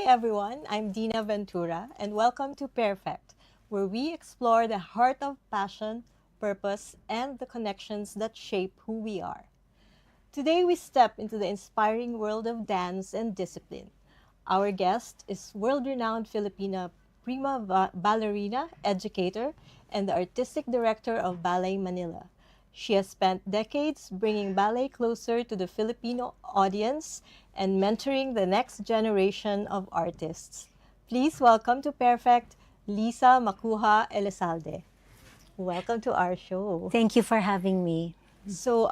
everyone, I'm Dina Ventura, and welcome to Pairfect, where we explore the heart of passion, purpose, and the connections that shape who we are. Today, we step into the inspiring world of dance and discipline. Our guest is world renowned Filipina ballerina, educator, and the artistic director of Ballet Manila. She has spent decades bringing ballet closer to the Filipino audience and mentoring the next generation of artists. Please welcome to Pairfect, Lisa Macuja-Elizalde. Welcome to our show. Thank you for having me. So,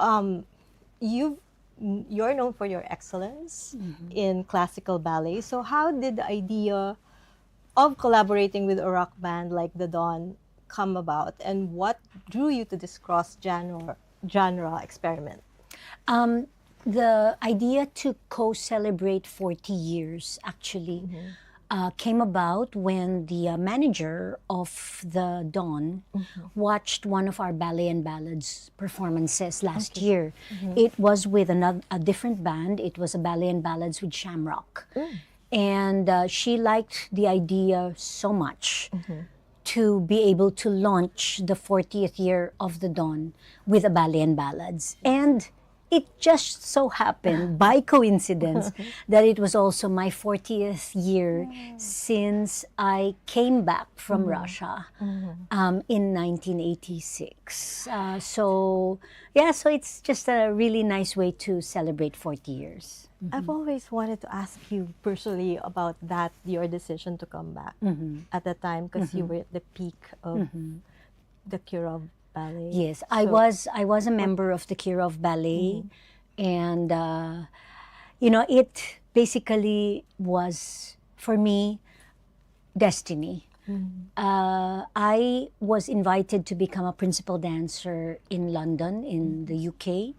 you you're known for your excellence in classical ballet. So, how did the idea of collaborating with a rock band like the Dawn come about, and what drew you to this cross genre experiment? The idea to co-celebrate 40 years actually came about when the manager of the Dawn watched one of our ballet and ballads performances last year. It was with a different band. It was a ballet and ballads with Shamrock. And she liked the idea so much to be able to launch the 40th year of the Dawn with a ballet and ballads. And it just so happened, by coincidence, that it was also my 40th year since I came back from Russia in 1986. So it's just a really nice way to celebrate 40 years. I've always wanted to ask you personally about that, your decision to come back at the time, because you were at the peak of the Kirov Ballet. Yes, I was a member of the Kirov Ballet, and it basically was for me destiny. I was invited to become a principal dancer in London, in the UK,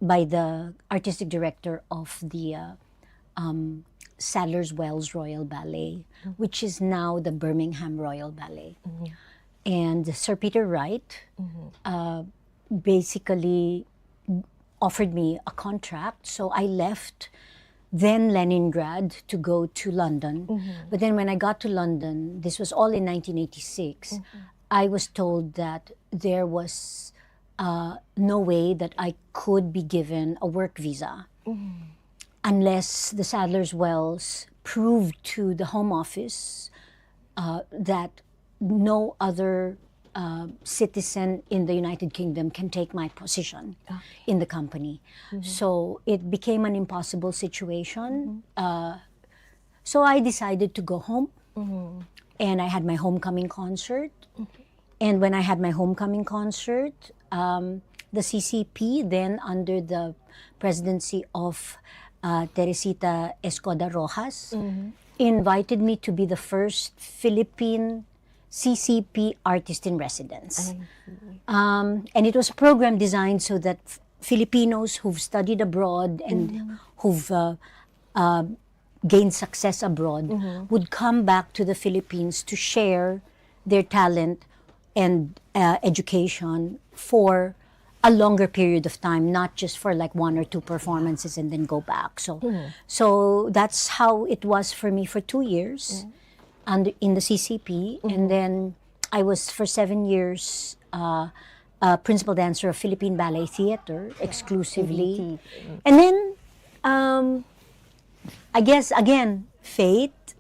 by the artistic director of the Sadler's Wells Royal Ballet, which is now the Birmingham Royal Ballet. And Sir Peter Wright basically offered me a contract, so I left then Leningrad to go to London. But then when I got to London, this was all in 1986, I was told that there was no way that I could be given a work visa unless the Sadler's Wells proved to the Home Office that no other citizen in the United Kingdom can take my position in the company. So it became an impossible situation. So I decided to go home, and I had my homecoming concert. And when I had my homecoming concert, the CCP, then under the presidency of Teresita Escoda Rojas, invited me to be the first Philippine CCP artist in residence. And it was a program designed so that Filipinos who've studied abroad and who've gained success abroad would come back to the Philippines to share their talent and education for a longer period of time, not just for like 1 or 2 performances and then go back. So that's how it was for me for 2 years in the CCP. And then I was for 7 years a principal dancer of Philippine Ballet Theater exclusively. And then I guess again, fate.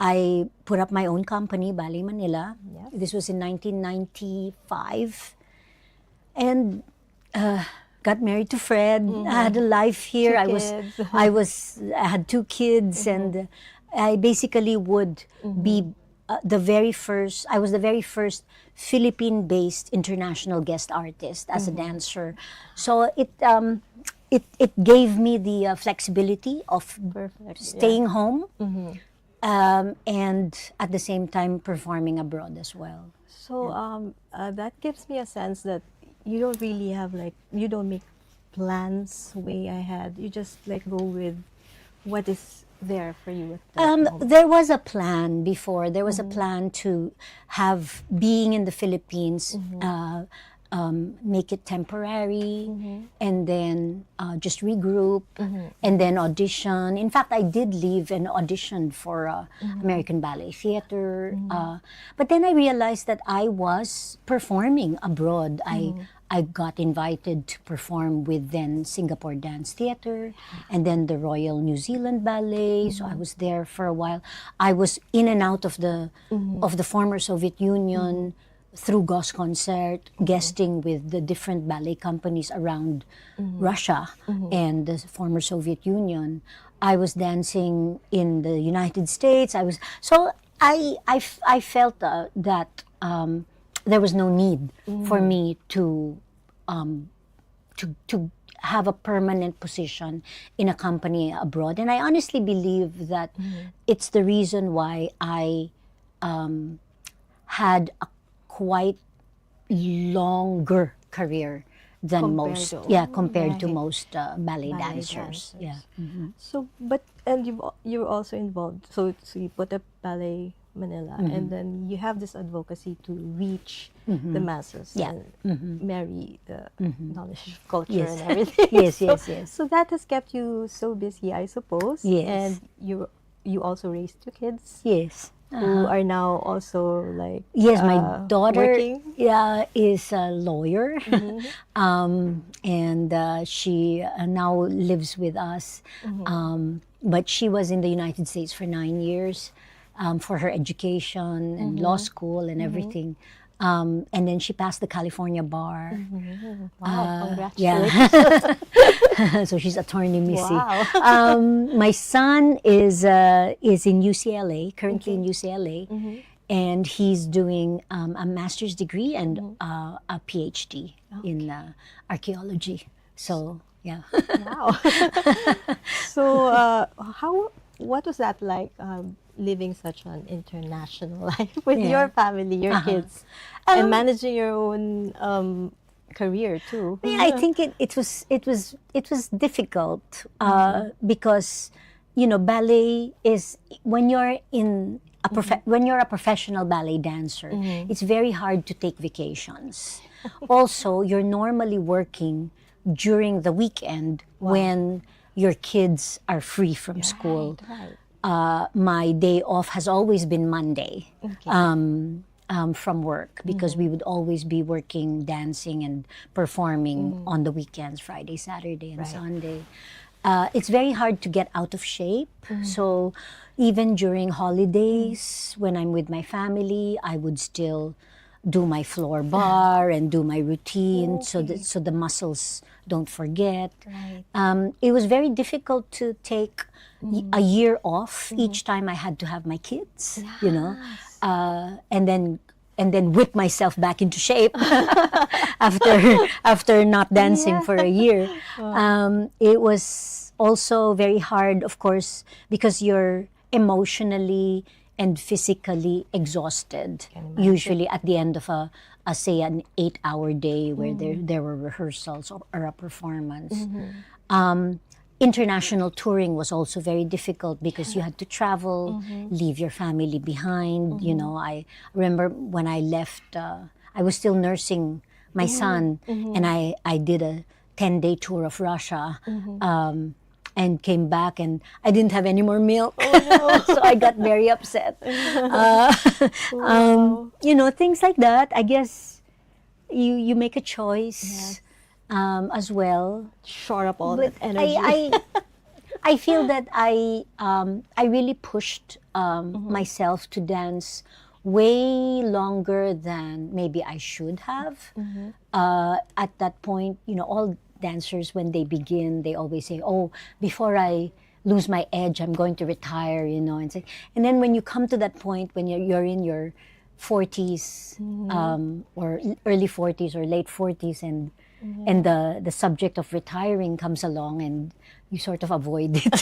I put up my own company, Ballet Manila. This was in 1995. And got married to Fred. I had a life here. I had 2 kids, and I basically would be I was the very first Philippine-based international guest artist as a dancer. So it gave me the flexibility of staying home and at the same time performing abroad as well. So that gives me a sense that you don't really have you don't make plans way ahead. You just go with what is there for you at that moment. There was a plan before. There was a plan to have, being in the Philippines, make it temporary, and then just regroup, and then audition. In fact, I did leave and audition for American Ballet Theater, but then I realized that I was performing abroad. I got invited to perform with then Singapore Dance Theater and then the Royal New Zealand Ballet. So I was there for a while. I was in and out of the former Soviet Union through Gosconcert, guesting with the different ballet companies around Russia and the former Soviet Union. I was dancing in the United States. I felt that there was no need for me to have a permanent position in a company abroad. And I honestly believe that it's the reason why I had a quite longer career than compared to most ballet dancers. Yeah. So, and you're also involved. So you put up Ballet Manila, and then you have this advocacy to reach the masses and marry the knowledge of culture and everything. Yes. So that has kept you so busy, I suppose. Yes. And you also raised two kids. Yes. Who are now also like my daughter working? Is a lawyer, and she now lives with us. But she was in the United States for 9 years for her education and law school and everything. And then she passed the California bar. Wow, congratulations. Yeah. So she's attorney Missy. Wow. My son is in UCLA, currently in UCLA, and he's doing a master's degree and a PhD in archaeology. So, yeah. Wow. So, what was that like, living such an international life with your family, your kids, and managing your own career too? Yeah, I think it was difficult because ballet is when you're when you're a professional ballet dancer, it's very hard to take vacations. Also, you're normally working during the weekend when your kids are free from school. Right. My day off has always been Monday from work because we would always be working, dancing and performing on the weekends, Friday, Saturday, and Sunday. It's very hard to get out of shape. So even during holidays, when I'm with my family, I would still do my floor bar and do my routine so the muscles don't forget. Right. It was very difficult to take a year off each time I had to have my kids, and then whip myself back into shape after not dancing for a year. It was also very hard, of course, because you're emotionally and physically exhausted, usually at the end of say an 8-hour day where there were rehearsals or a performance. International touring was also very difficult because you had to travel, leave your family behind. I remember when I left, I was still nursing my son, and I did a 10-day tour of Russia. And came back and I didn't have any more milk. So I got very upset. Things like that. I guess you make a choice as well. Shore up all that energy. I feel that I really pushed myself to dance way longer than maybe I should have. At that point, all dancers, when they begin, they always say, "Oh, before I lose my edge, I'm going to retire," and then when you come to that point, when you're in your 40s or early 40s or late 40s, and the subject of retiring comes along, and you sort of avoid it.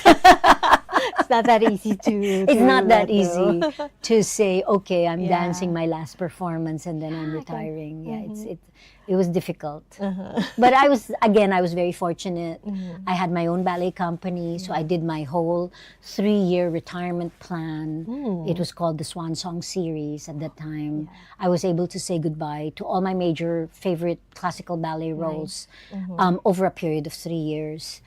It's not that easy to. It's not that let easy go. to say, okay, I'm Yeah. dancing my last performance and then I'm Yeah, I can- retiring. Yeah, it was difficult. Uh-huh. But I was very fortunate. Mhm. I had my own ballet company, so I did my whole 3-year retirement plan. Mm. It was called the Swan Song series at that time. I was able to say goodbye to all my major favorite classical ballet roles over a period of 3 years.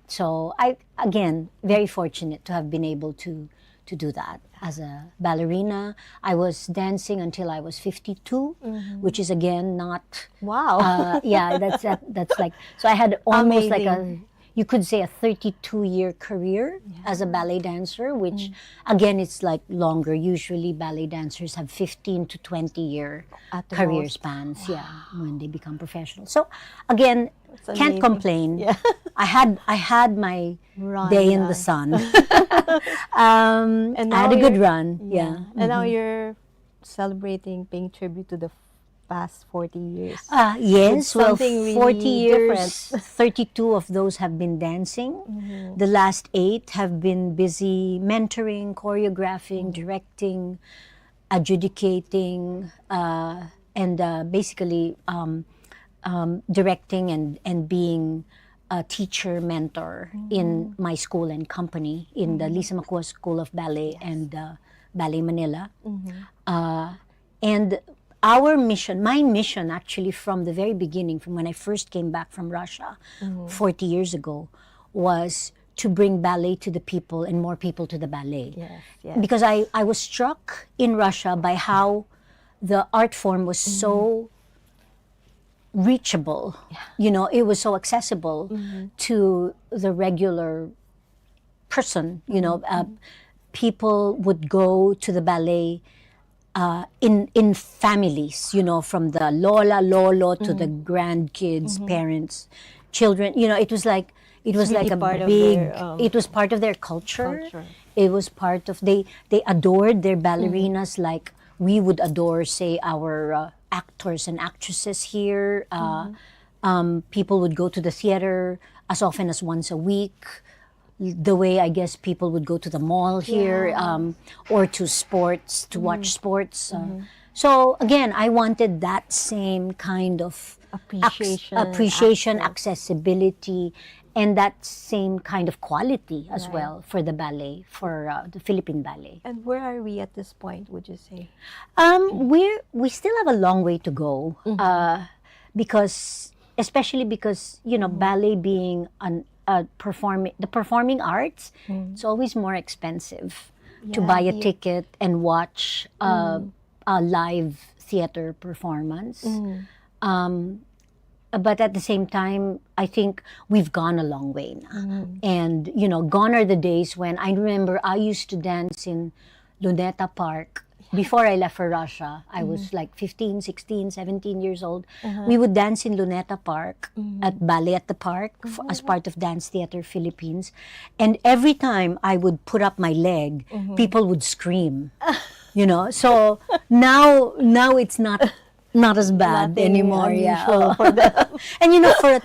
So I, again, very fortunate to have been able to do that as a ballerina. I was dancing until I was 52, which is again not. Wow. Yeah, that's like, so I had almost like Amazing. you could say a 32-year career as a ballet dancer, which again, it's like longer. Usually ballet dancers have 15 to 20-year At the career most. spans, yeah, when they become professional. So again, It's can't amazing. complain. Yeah. I had my Run, day in yeah. the sun. And I had now a good you're- run. Yeah. And now you're celebrating, paying tribute to the past 40 years. Yes, well, something really 40 years, different. 32 of those have been dancing. The last 8 have been busy mentoring, choreographing, directing, adjudicating, and basically directing and being a teacher mentor in my school and company in the Lisa Macuja School of Ballet and Ballet Manila. And our mission, my mission actually from the very beginning, from when I first came back from Russia 40 years ago, was to bring ballet to the people and more people to the ballet. Yes, yes. Because I was struck in Russia by how the art form was so reachable. You know, it was so accessible to the regular person. You know, people would go to the ballet in families. You know, from the lola lolo to the grandkids, parents, children. You know, it was like really a part of big. their, It was part of their culture. culture. It was part of they adored their ballerinas like we would adore, say, our actors and actresses here. People would go to the theater as often as once a week. The way I guess people would go to the mall here, or to sports to watch sports. So again, I wanted that same kind of Appreciation, access. accessibility, and that same kind of quality as well for the ballet, for the Philippine ballet. And where are we at this point, would you say? We still have a long way to go, because especially because you know ballet being the performing arts, it's always more expensive to Yeah, buy a the- ticket and watch a live theater performance. But at the same time, I think we've gone a long way now. And, you know, gone are the days when I remember I used to dance in Luneta Park. Before I left for Russia, I was like 15, 16, 17 years old. We would dance in Luneta Park at Ballet at the Park as part of Dance Theater Philippines. And every time I would put up my leg, people would scream. You know, so now it's not as bad Nothing anymore. unusual Yeah. for them. And you know, for a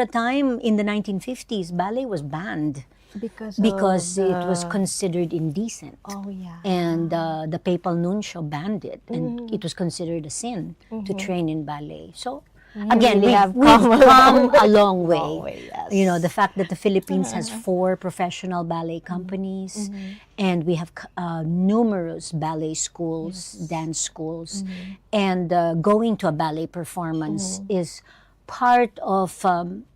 time in the 1950s, ballet was banned because it was considered indecent. Oh yeah. And the papal nuncio banned it, and it was considered a sin to train in ballet. So again, really have we've come a come long a long way. Long way, yes. You know, the fact that the Philippines has 4 professional ballet companies, and we have numerous ballet schools, dance schools, and going to a ballet performance is part of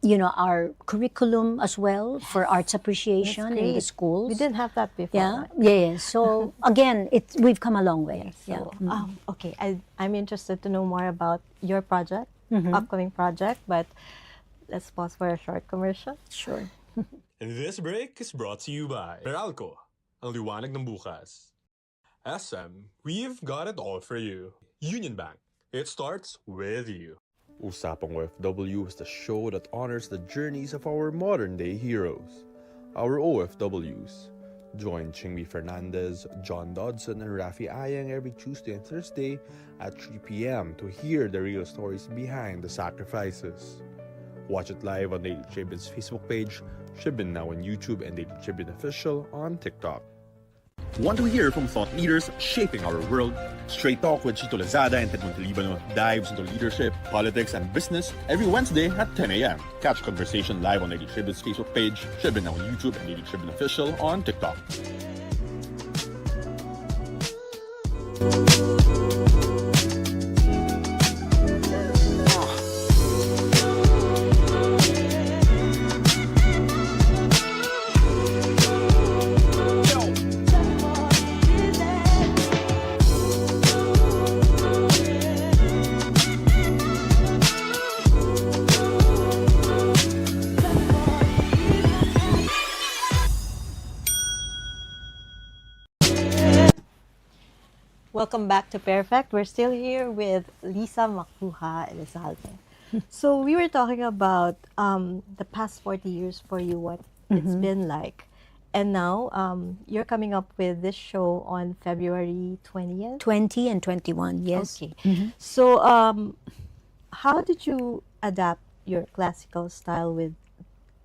you know, our curriculum as well for arts appreciation in the great. schools. We didn't have that before. Yeah, right? yeah. So again, we've come a long way. So, Yeah. okay, I'm interested to know more about your project, upcoming project, but let's pause for a short commercial. Sure. And this break is brought to you by Meralco, ang liwanag ng bukas. SM, we've got it all for you. Union Bank, it starts with you. Usapang OFW is the show that honors the journeys of our modern-day heroes, our OFWs. Join Chingmi Fernandez, John Dodson, and Rafi Ayang every Tuesday and Thursday at 3 p.m. to hear the real stories behind the sacrifices. Watch it live on Daily Tribune's Facebook page, Tribune now on YouTube, and Daily Tribune Official on TikTok. Want to hear from thought leaders shaping our world? Straight Talk with Chito Lozada and Ted Montalibano dives into leadership, politics, and business every Wednesday at 10 a.m. Catch conversation live on Daily Tribune's Facebook page, Tribune now on YouTube, and Daily Tribune Official on TikTok. Welcome back to Pairfect. We're still here with Lisa Macuja-Elizalde. So we were talking about the past 40 years for you, what it's been like. And now you're coming up with this show on February 20th? 20 and 21, yes. Okay. So how did you adapt your classical style with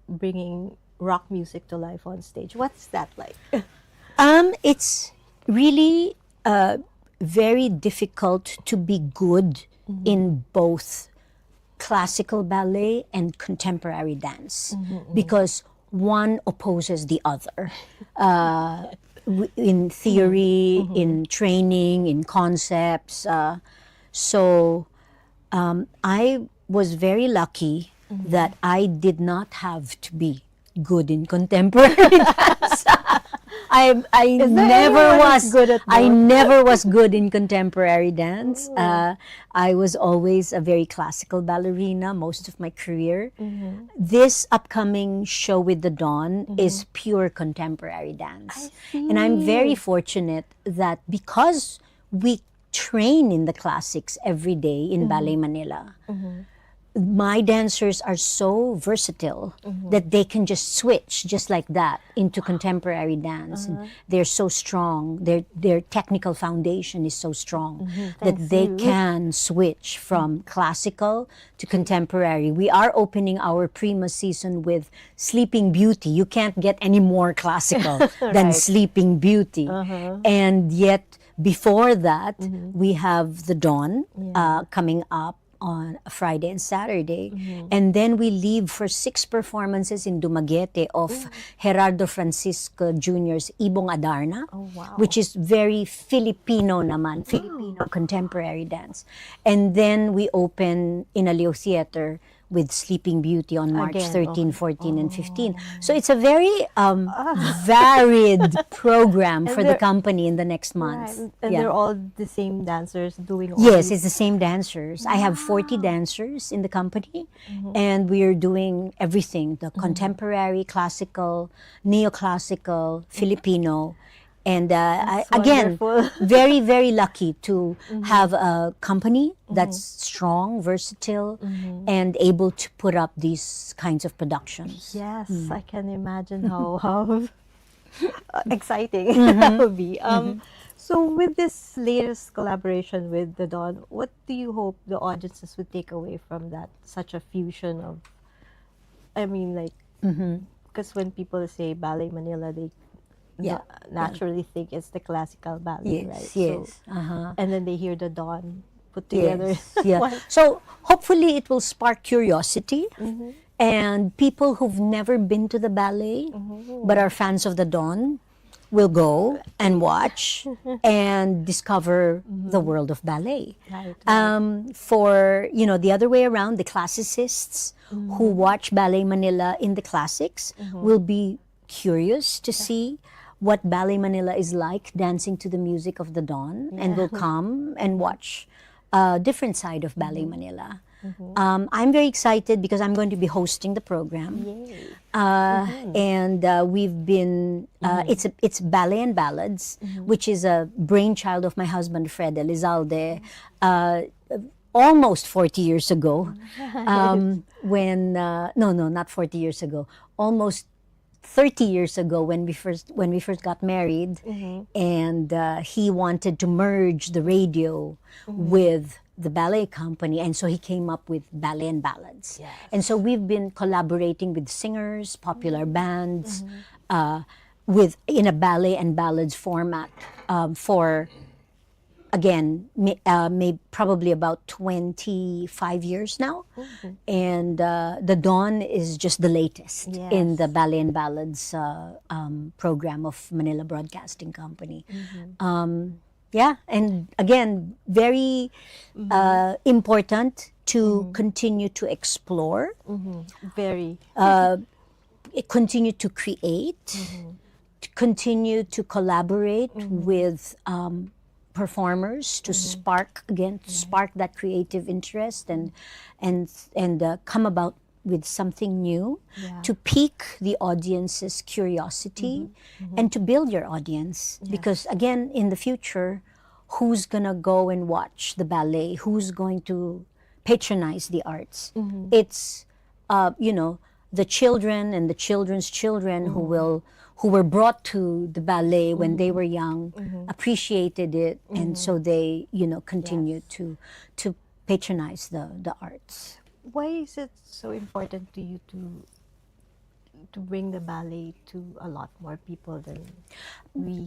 bringing rock music to life on stage? What's that like? It's really very difficult to be good in both classical ballet and contemporary dance because one opposes the other in theory, in training, in concepts. So I was very lucky that I did not have to be good in contemporary dance. I never was good at I both? never was good in contemporary dance. I was always a very classical ballerina most of my career. This upcoming show with the Dawn is pure contemporary dance. And I'm very fortunate that because we train in the classics every day in Ballet Manila, my dancers are so versatile that they can just switch just like that into contemporary dance. And they're so strong. Their technical foundation is so strong that they can switch from classical to contemporary. We are opening our Prima season with Sleeping Beauty. You can't get any more classical than Sleeping Beauty. And yet before that, we have the Dawn coming up on Friday and Saturday. And then we leave for 6 performances in Dumaguete of Gerardo Francisco Jr.'s Ibong Adarna, which is very Filipino naman, Filipino contemporary dance. And then we open in Aleo Theater with Sleeping Beauty on March Again, 13, 14, and 15. So it's a very varied program for the they're- company in the next month. Right. And they're all the same dancers doing all Yes, these- it's the same dancers. I have 40 dancers in the company, and we are doing everything, the contemporary, classical, neoclassical, Filipino. And again, wonderful. very, very lucky to have a company that's strong, versatile, and able to put up these kinds of productions. Yes, I can imagine how exciting that would be. So with this latest collaboration with the Dawn, what do you hope the audiences would take away from that? Such a fusion of, I mean, like, because when people say Ballet Manila, they naturally think it's the classical ballet, right? Yes. And then they hear the Dawn put together. Yes, yeah. So hopefully it will spark curiosity, and people who've never been to the ballet but are fans of the Dawn will go and watch and discover the world of ballet. Right, For the other way around, the classicists who watch Ballet Manila in the classics will be curious to see what Ballet Manila is like dancing to the music of the Dawn, and will come and watch a different side of Ballet Manila. I'm very excited because I'm going to be hosting the program. And we've been, it's Ballet and Ballads, which is a brainchild of my husband, Fred Elizalde, almost 40 years ago. When, no, not 40 years ago, almost 30 years ago when we first got married, and he wanted to merge the radio with the ballet company, and so he came up with Ballet and Ballads. Yes. And so we've been collaborating with singers, popular bands, with in a ballet and ballads format for, again, probably about 25 years now. And The Dawn is just the latest in the Ballet and Ballads program of Manila Broadcasting Company. Yeah, and again, very important to continue to explore, Very. continue to create, to continue to collaborate with performers to spark that creative interest and come about with something new, to pique the audience's curiosity and to build your audience. Because again, in the future, who's gonna go and watch the ballet? Who's going to patronize the arts? It's the children and the children's children who were brought to the ballet when they were young, appreciated it, and so they continue to patronize the arts. Why is it so important to you to bring the ballet to a lot more people than we?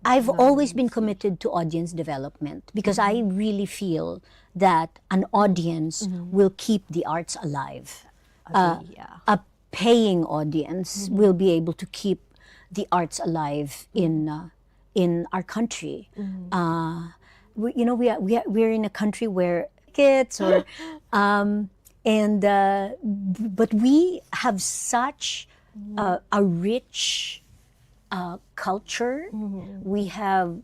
I've always been committed to audience development because I really feel that an audience will keep the arts alive. A paying audience will be able to keep the arts alive in our country. We're in a country where kids or but we have such a rich culture. We have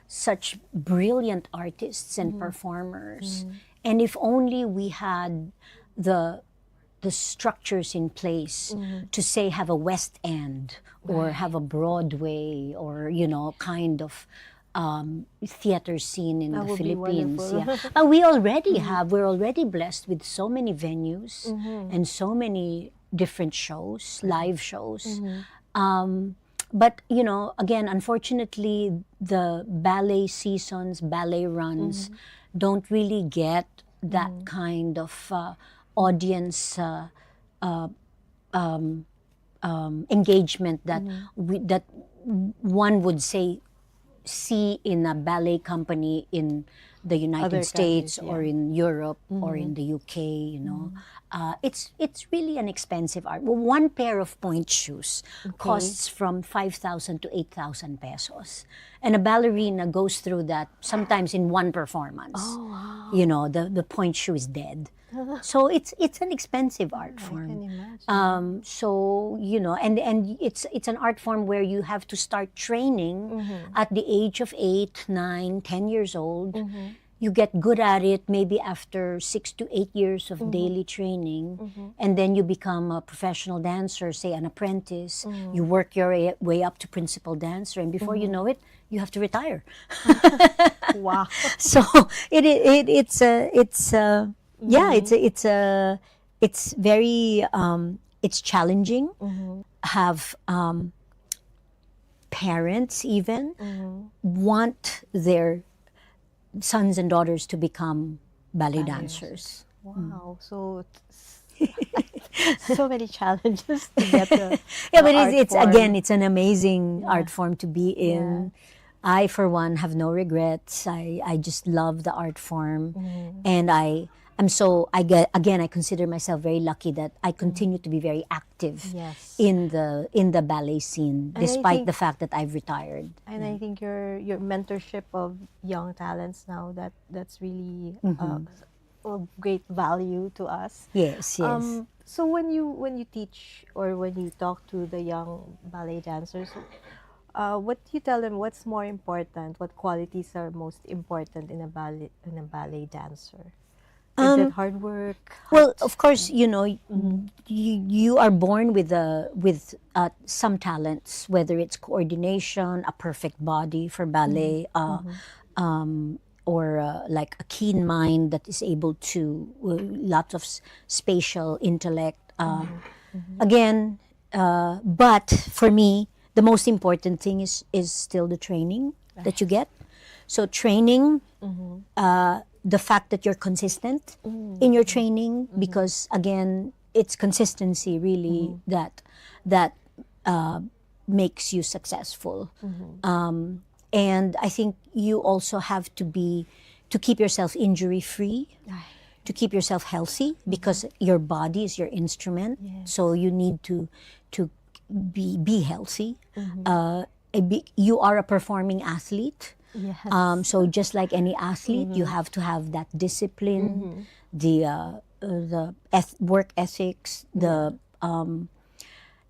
such brilliant artists and performers, and if only we had the structures in place to say have a West End or have a Broadway or kind of theater scene in That the would be Philippines. wonderful. We already have. We're already blessed with so many venues and so many different shows, live shows. But again, unfortunately, the ballet seasons, ballet runs, don't really get that kind of audience engagement that that one would see in a ballet company in the United Other States countries, or in Europe or in the UK. It's really an expensive art. Well, one pair of point shoes costs from 5,000 to 8,000 pesos, and a ballerina goes through that sometimes in one performance. Oh, wow. The point shoe is dead. So it's an expensive art form. I can imagine. So and it's an art form where you have to start training at the age of 8, 9, 10 years old. You get good at it maybe after 6 to 8 years of daily training, and then you become a professional dancer, say an apprentice. You work your way up to principal dancer, and before you know it, you have to retire. Wow. So it's very it's challenging. Have parents even want their sons and daughters to become ballet dancers. Wow. So so many challenges to get the But art it's form. again, it's an amazing art form to be in. I, for one, have no regrets. I just love the art form, and I consider myself very lucky that I continue to be very active Yes. in the ballet scene, I despite think- the fact that I've retired. And I think your mentorship of young talents now, that's really of great value to us. Yes, yes. So when you teach or when you talk to the young ballet dancers, what do you tell them? What's more important? What qualities are most important in a ballet dancer? Is it hard work? Well, of course, you are born with some talents, whether it's coordination, a perfect body for ballet, or like a keen mind that is able to lots of spatial intellect. Again, but for me, the most important thing is still the training that you get. So training the fact that you're consistent in your training, because again, it's consistency really that makes you successful. And I think you also have to keep yourself injury free, to keep yourself healthy, because your body is your instrument. So you need to be healthy. You are a performing athlete. Yes. So just like any athlete, you have to have that discipline, the work ethics,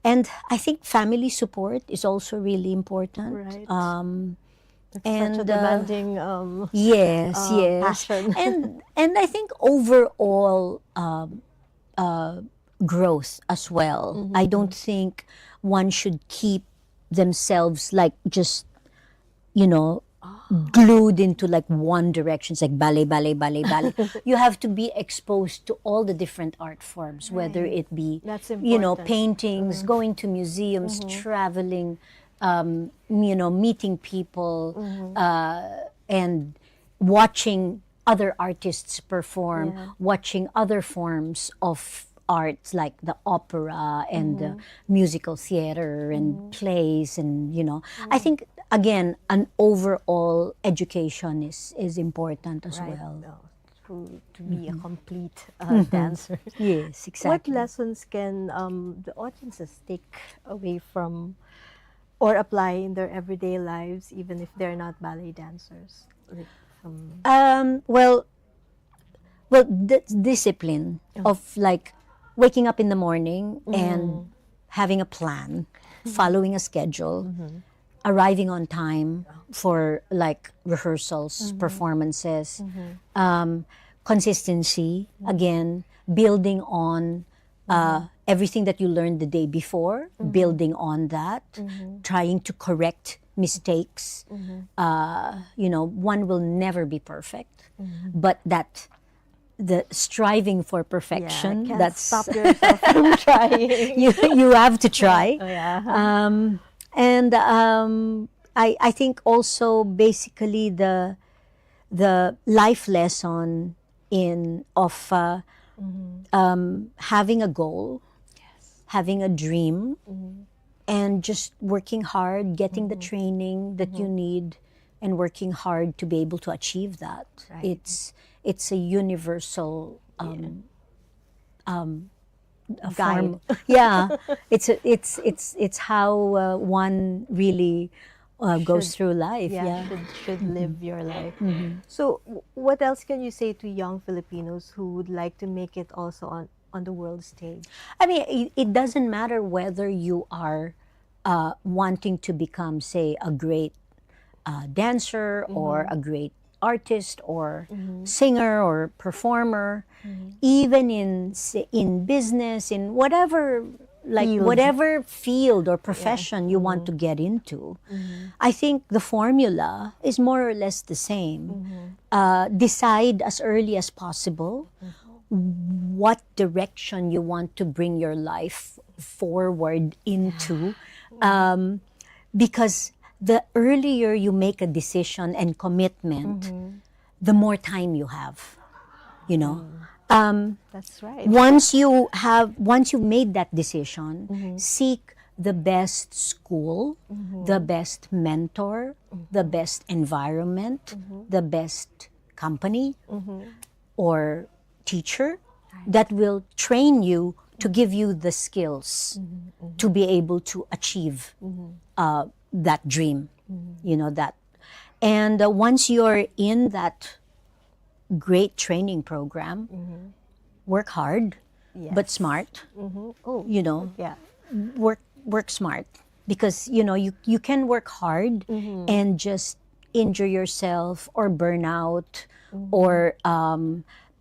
and I think family support is also really important. Right. It's and, such a demanding Yes, passion. and I think overall growth as well. I don't think one should keep themselves like just, you know, glued into like one direction. It's like ballet, ballet, ballet, ballet. You have to be exposed to all the different art forms, whether it be, That's you know, important. paintings, going to museums, traveling, you know, meeting people, and watching other artists perform, watching other forms of arts like the opera and the musical theater and plays, and you know, I think again an overall education is important as Right. well. To be a complete dancer. Yes, What exactly. lessons can the audiences take away from or apply in their everyday lives, even if they're not ballet dancers? Like, Well, the discipline of like waking up in the morning and having a plan, following a schedule, arriving on time for like rehearsals, performances, consistency, again, building on everything that you learned the day before, building on that, trying to correct mistakes. You know, one will never be perfect, but that the striving for perfection, can't that's stop yourself from trying. you have to try. Yeah. And I think also basically the life lesson of having a goal, having a dream, and just working hard, getting the training that you need, and working hard to be able to achieve that. Right. It's a universal a Guide. form. Yeah, it's how one really goes through life. Yeah. should live your life. So, what else can you say to young Filipinos who would like to make it also on the world stage? I mean, it doesn't matter whether you are wanting to become, say, a great dancer or a great artist or singer or performer, even in business, in whatever Field. whatever field or profession you want to get into. I think the formula is more or less the same. Decide as early as possible what direction you want to bring your life forward into, because the earlier you make a decision and commitment, the more time you have, you know. That's right. Once you've made that decision, seek the best school, the best mentor, the best environment, the best company or teacher that will train you to give you the skills to be able to achieve that dream, you know, that. And once you're in that great training program, work hard, but smart, Oh, you know, yeah. work smart, because, you know, you can work hard and just injure yourself or burn out or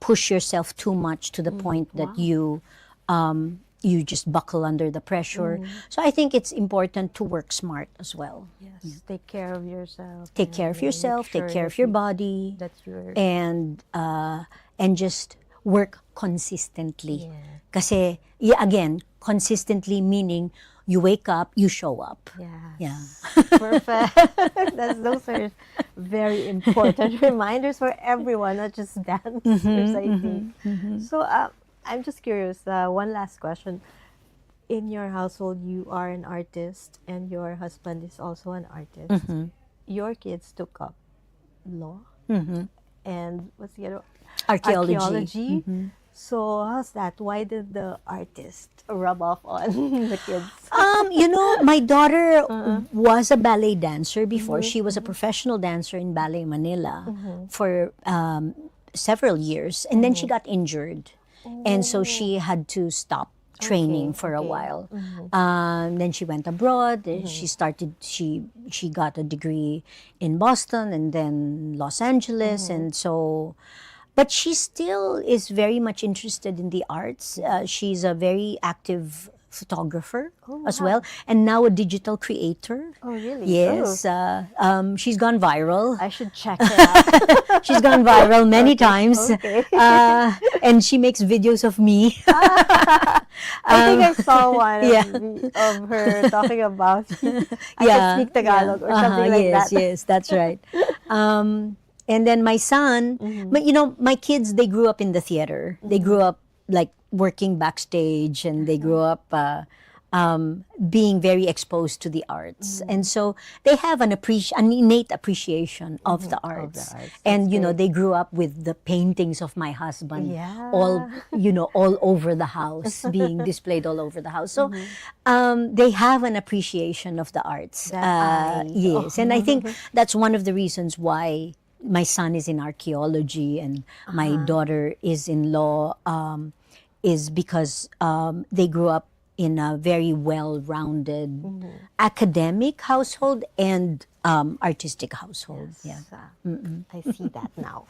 push yourself too much to the point that you just buckle under the pressure. So I think it's important to work smart as well. Yes. Take care of yourself. Take care of yourself, take care of your body, That you're. and just work consistently. Kasi, yeah, again, consistently meaning you wake up, you show up. Yeah. Yeah. Perfect. Those are very important reminders for everyone, not just dancers, I think. So I'm just curious, one last question. In your household, you are an artist and your husband is also an artist. Your kids took up law and what's the other? Archaeology. Archaeology. So how's that? Why did the artist rub off on the kids? You know, my daughter was a ballet dancer before. She was a professional dancer in Ballet Manila for several years, and then she got injured, and so she had to stop training for a while. Then she went abroad. She started. She got a degree in Boston and then Los Angeles, and so. But she still is very much interested in the arts. She's a very active photographer as well, and now a digital creator. Oh, really? Yes. She's gone viral. I should check her out. She's gone viral many times. Okay. And she makes videos of me. I think I saw one yeah. of her talking about I Yeah, can speak Tagalog or something like yes, that. Yes, that's right. And then my son, but you know, my kids, they grew up in the theater. They grew up like working backstage, and they grew up being very exposed to the arts. And so they have an innate appreciation of the arts. And, you know, they grew up with the paintings of my husband all, you know, all over the house, being displayed all over the house. So they have an appreciation of the arts. Yes. And I think that's one of the reasons why my son is in archaeology and my daughter is in law, is because they grew up in a very well-rounded academic household and artistic household. Yes. I see that now.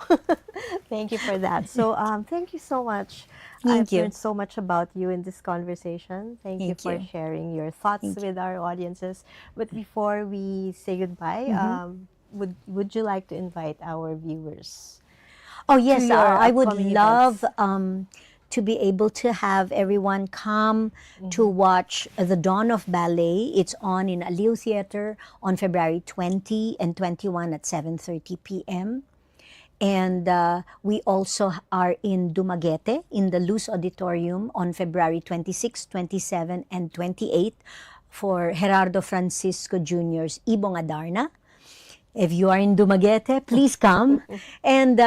Thank you for that. So thank you so much. I've learned so much about you in this conversation. Thank you for sharing your thoughts with our audiences. But before we say goodbye, would you like to invite our viewers? Oh yes, I would upcoming love to be able to have everyone come to watch The Dawn of Ballet. It's on in Aliw Theater on February 20 and 21 at 7:30 p.m. And we also are in Dumaguete in the Luz Auditorium on February 26, 27, and 28 for Gerardo Francisco Jr.'s Ibong Adarna. If you are in Dumaguete, please come. And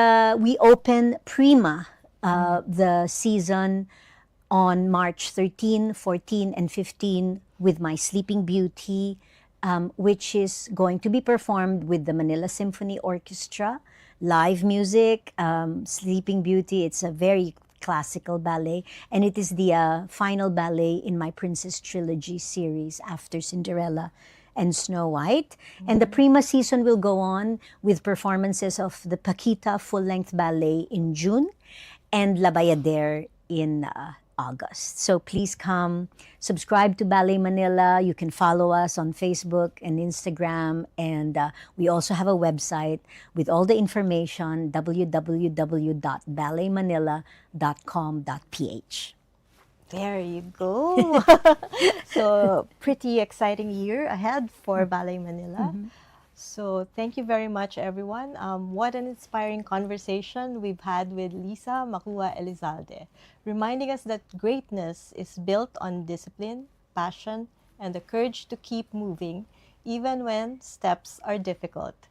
we open Prima, the season on March 13, 14, and 15 with my Sleeping Beauty, which is going to be performed with the Manila Symphony Orchestra, live music, Sleeping Beauty. It's a very classical ballet, and it is the final ballet in my Princess Trilogy series after Cinderella and Snow White. And the Prima season will go on with performances of the Paquita full-length ballet in June and La Bayadere in August. So please come, subscribe to Ballet Manila. You can follow us on Facebook and Instagram. And we also have a website with all the information, www.balletmanila.com.ph. There you go. So pretty exciting year ahead for Ballet Manila. So thank you very much, everyone. What an inspiring conversation we've had with Lisa Macuja-Elizalde, reminding us that greatness is built on discipline, passion, and the courage to keep moving, even when steps are difficult.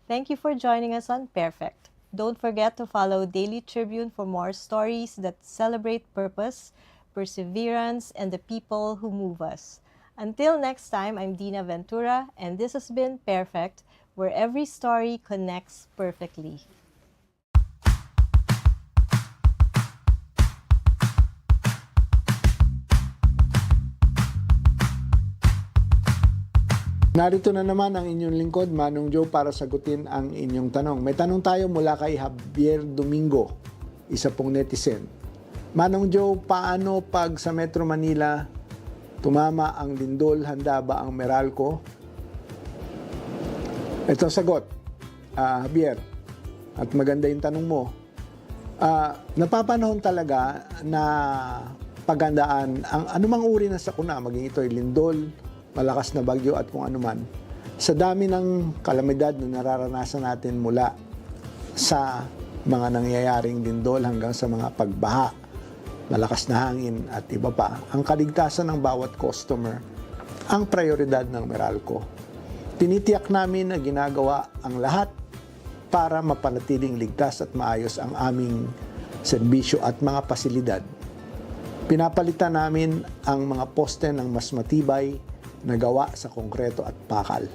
Thank you for joining us on Pairfect. Don't forget to follow Daily Tribune for more stories that celebrate purpose, perseverance, and the people who move us. Until next time, I'm Dina Ventura, and this has been Pairfect, where every story connects perfectly. Narito na naman ang inyong lingkod, Manong Joe, para sagutin ang inyong tanong. May tanong tayo mula kay Javier Domingo, isa pong netizen. Manong Joe, paano pag sa Metro Manila tumama ang lindol, handa ba ang Meralco? Ito sagot, Javier, at maganda yung tanong mo. Napapanahon talaga na paghandaan ang anumang uri ng sakuna, maging ito'y lindol, malakas na bagyo at kung anuman. Sa dami ng kalamidad na nararanasan natin mula sa mga nangyayaring lindol hanggang sa mga pagbaha, malakas na hangin at iba pa, ang kaligtasan ng bawat customer ang prioridad ng Meralco. Tinitiyak namin na ginagawa ang lahat para mapanatiling ligtas at maayos ang aming serbisyo at mga pasilidad. Pinapalitan namin ang mga poste ng mas matibay na gawa sa konkreto at pakal.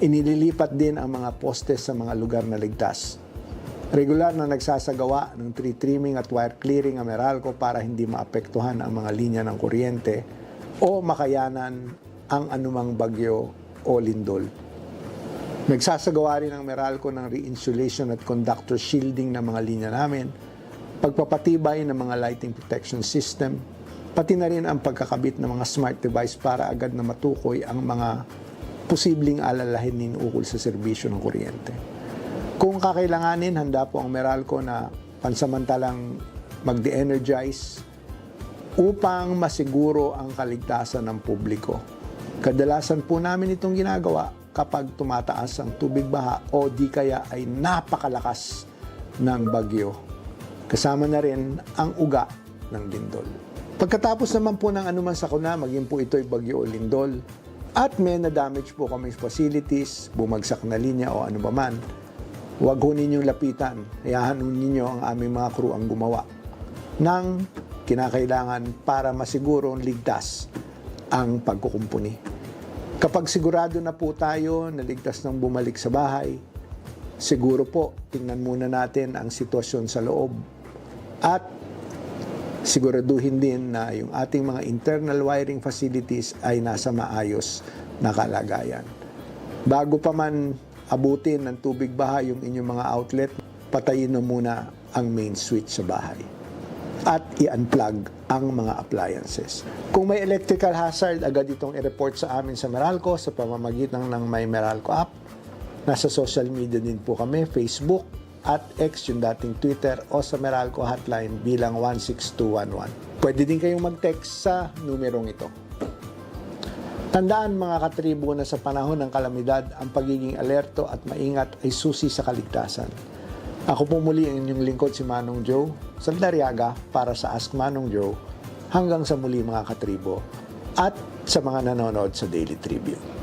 Inililipat din ang mga poste sa mga lugar na ligtas. Regular na nagsasagawa ng tree trimming at wire clearing ang Meralco para hindi maapektuhan ang mga linya ng kuryente o makayanan ang anumang bagyo o lindol. Nagsasagawa rin ang Meralco ng re-insulation at conductor shielding ng mga linya namin, pagpapatibay ng mga lighting protection system, pati na rin ang pagkakabit ng mga smart device para agad na matukoy ang mga posibleng alalahanin ukol sa serbisyo ng kuryente. Kung kakailanganin, handa po ang Meralco na pansamantalang mag-de-energize upang masiguro ang kaligtasan ng publiko. Kadalasan po namin itong ginagawa kapag tumataas ang tubig baha o di kaya ay napakalakas ng bagyo. Kasama na rin ang uga ng lindol. Pagkatapos naman po ng anuman sakuna, maging po ito'y bagyo o lindol, at may na-damage po kami facilities, bumagsak na linya o ano ba man, huwag ho ninyong lapitan. Hayahan ninyo ang aming mga crew ang gumawa ng kinakailangan para masiguro ligtas ang pagkukumpuni. Kapag sigurado na po tayo na ligtas nang bumalik sa bahay, siguro po tingnan muna natin ang sitwasyon sa loob at siguraduhin din na yung ating mga internal wiring facilities ay nasa maayos na kalagayan. Bago pa man abutin ng tubig baha yung inyong mga outlet, patayin na muna ang main switch sa bahay at i-unplug ang mga appliances. Kung may electrical hazard, agad itong i-report sa amin sa Meralco sa pamamagitan ng My Meralco app. Nasa social media din po kami, Facebook at X, yung dating Twitter, o sa Meralco hotline bilang 16211. Pwede din kayong mag-text sa numerong ito. Tandaan mga katribo na sa panahon ng kalamidad, ang pagiging alerto at maingat ay susi sa kaligtasan. Ako po muli ang inyong lingkod si Manong Joe, Saldariaga para sa Ask Manong Joe. Hanggang sa muli mga katribo at sa mga nanonood sa Daily Tribune.